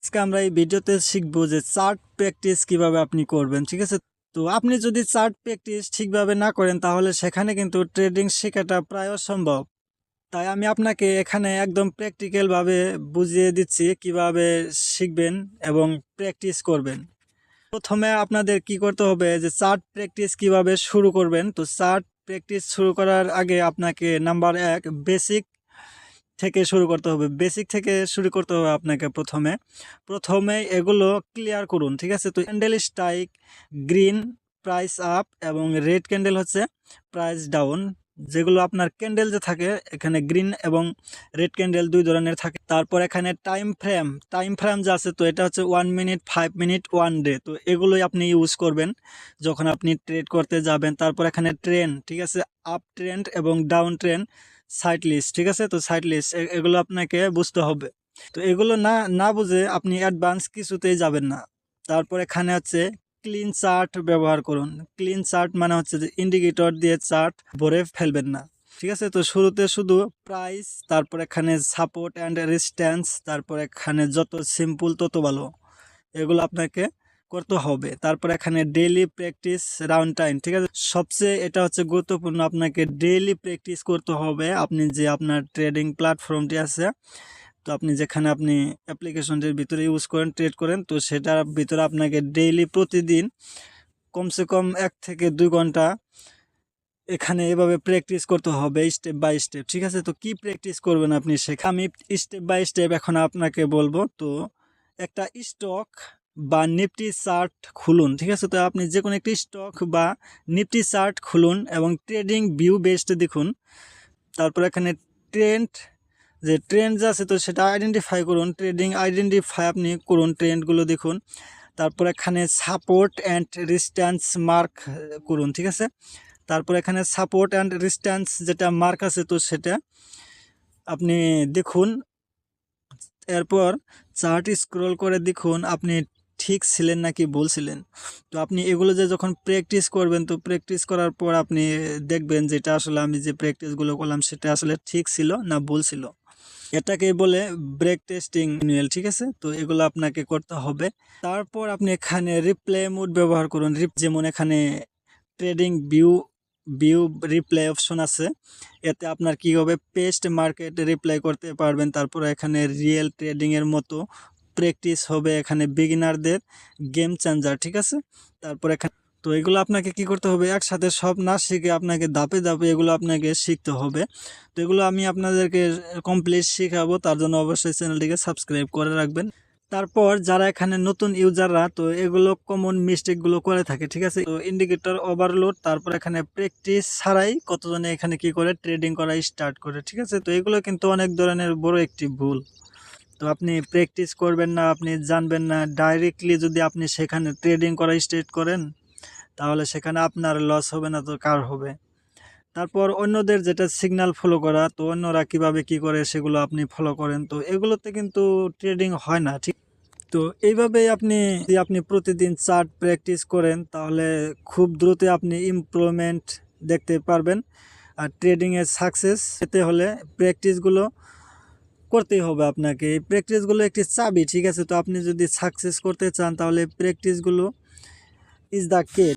আজকে আমরা এই ভিডিওতে শিখবো যে চার্ট প্র্যাকটিস কিভাবে আপনি করবেন। ঠিক আছে, তো আপনি যদি চার্ট প্র্যাকটিস ঠিকভাবে না করেন তাহলে সেখানে কিন্তু ট্রেডিং শেখাটা প্রায় অসম্ভব। তাই আমি আপনাকে এখানে একদম প্র্যাকটিক্যাল ভাবে বুঝিয়ে দিচ্ছি কিভাবে শিখবেন এবং প্র্যাকটিস করবেন। প্রথমে আপনাদের কি করতে হবে যে চার্ট প্র্যাকটিস কিভাবে শুরু করবেন। তো চার্ট প্র্যাকটিস শুরু করার আগে আপনাকে নাম্বার 1 বেসিক থেকে শুরু করতে হবে। বেসিক থেকে শুরু করতে হবে আপনাকে প্রথমে এগুলো ক্লিয়ার করুন। ঠিক আছে, তো candle strike, green price up এবং রেড ক্যান্ডেল হচ্ছে প্রাইস ডাউন। যেগুলো আপনার ক্যান্ডেল যে থাকে এখানে গ্রিন এবং রেড ক্যান্ডেল দুই ধরনের থাকে। তারপর এখানে টাইম ফ্রেম যে আছে, তো এটা হচ্ছে 1 মিনিট, 5 মিনিট, 1 ডে। তো এগুলোই আপনি ইউজ করবেন যখন আপনি ট্রেড করতে যাবেন। তারপর এখানে ট্রেন্ড, ঠিক আছে, আপ ট্রেন্ড এবং ডাউন ট্রেন্ড, সাইড লিস্ট। ঠিক আছে, তো সাইড লিস্ট এগুলো আপনাকে বুঝতে হবে। তো এগুলো না না বুঝে আপনি অ্যাডভান্স কিছুতেই যাবেন না। তারপর এখানে হচ্ছে ক্লিন চার্ট ব্যবহার করুন। ক্লিন চার্ট মানে হচ্ছে যে ইন্ডিকেটর দিয়ে চার্ট ভরে ফেলবেন না। ঠিক আছে, তো শুরুতে শুধু প্রাইস, তারপর এখানে সাপোর্ট অ্যান্ড রেজিস্ট্যান্স, তারপর এখানে যত সিম্পল তত ভালো, এগুলো আপনাকে করতে হবে। তারপর এখানে ডেইলি প্র্যাকটিস রাউন্ড টাইম। ঠিক আছে, সবচেয়ে এটা হচ্ছে গুরুত্বপূর্ণ, আপনাকে ডেইলি প্র্যাকটিস করতে হবে। আপনি যে আপনার ট্রেডিং প্ল্যাটফর্মটি আছে, তো আপনি যেখানে আপনি অ্যাপ্লিকেশনটির ভিতরে ইউজ করেন, ট্রেড করেন, তো সেটার ভিতরে আপনাকে ডেইলি প্রতিদিন কমসে কম 1 থেকে 2 ঘন্টা এখানে এভাবে প্র্যাকটিস করতে হবে স্টেপ বাই স্টেপ। ঠিক আছে, তো কি প্র্যাকটিস করবেন আপনি সেখানে আমি স্টেপ বাই স্টেপ এখন আপনাকে বলবো। তো একটা স্টক বা নিফটি চার্ট খুলুন। ঠিক আছে, তো আপনি যে কোনো একটি স্টক বা নিফটি চার্ট খুলুন এবং ট্রেডিং ভিউ বেসড দেখুন। তারপর এখানে ট্রেন্ড, যে ট্রেন্ড আছে তো সেটা আইডেন্টিফাই করুন। ট্রেডিং আইডেন্টিফাই আপনি করুন, ট্রেন্ডগুলো দেখুন। তারপর এখানে সাপোর্ট অ্যান্ড রেজিস্ট্যান্স মার্ক করুন। ঠিক আছে, তারপর এখানে সাপোর্ট অ্যান্ড রেজিস্ট্যান্স যেটা মার্ক আছে তো সেটা আপনি দেখুন। এরপর চার্ট স্ক্রল করে দেখুন আপনি ঠিক ছিলেন নাকি ভুল ছিলেন। তো আপনি এগুলো যে যখন প্র্যাকটিস করবেন, তো প্র্যাকটিস করার পর আপনি দেখবেন যেটা আসলে আমি যে প্র্যাকটিসগুলো করলাম সেটা আসলে ঠিক ছিল না ভুল ছিল। এটাকে বলে ব্রেক টেস্টিং ম্যানুয়াল। ঠিক আছে, তো এগুলো আপনাকে করতে হবে। তারপর আপনি এখানে রিপ্লে মোড ব্যবহার করুন। যেমন এখানে trading view view reply option আছে, এতে আপনার কি হবে পেস্ট মার্কেট রিপ্লাই করতে পারবেন। তারপর এখানে রিয়েল ট্রেডিং এর মতো প্র্যাকটিস হবে এখানে বিগিনারদের গেম চেঞ্জার। ঠিক আছে, তারপর এখানে তো এগুলো আপনাকে কি করতে হবে, একসাথে সব না শিখে আপনাকে ধাপে ধাপে এগুলো আপনাকে শিখতে হবে। তো এগুলো আমি আপনাদেরকে কমপ্লিট শেখাবো, তার জন্য অবশ্যই চ্যানেলটিকে সাবস্ক্রাইব করে রাখবেন। তারপর যারা এখানে নতুন ইউজাররা, তো এগুলো কমন মিস্টেকগুলো করে থাকে। ঠিক আছে, তো ইন্ডিকেটর ওভারলোড, তারপর এখানে প্র্যাকটিস ছাড়াই কতজনে এখানে কি করে ট্রেডিং করা স্টার্ট করে। ঠিক আছে, তো এগুলো কিন্তু অনেক ধরনের বড় একটি ভুল। তো আপনি প্র্যাকটিস করবেন না, আপনি জানবেন না, ডাইরেক্টলি যদি আপনি সেখানে ট্রেডিং করা স্টার্ট করেন তাহলে সেখানে আপনার লস হবে না তো কার হবে। তারপর অন্যদের যেটা সিগন্যাল ফলো করা, তো অন্যরা কিভাবে কি করে সেগুলো আপনি ফলো করেন, তো এগুলোতে কিন্তু ট্রেডিং হয় না। ঠিক, তো এইভাবেই আপনি যদি আপনি প্রতিদিন চার্ট প্র্যাকটিস করেন তাহলে খুব দ্রুত আপনি ইমপ্রুভমেন্ট দেখতে পারবেন। আর ট্রেডিংয়ে সাকসেস পেতে হলে প্র্যাকটিসগুলো করতেই হবে আপনাকে। এই প্র্যাকটিসগুলো একটি চাবি। ঠিক আছে, তো আপনি যদি সাকসেস করতে চান তাহলে প্র্যাকটিসগুলো ইজ দ্য কে।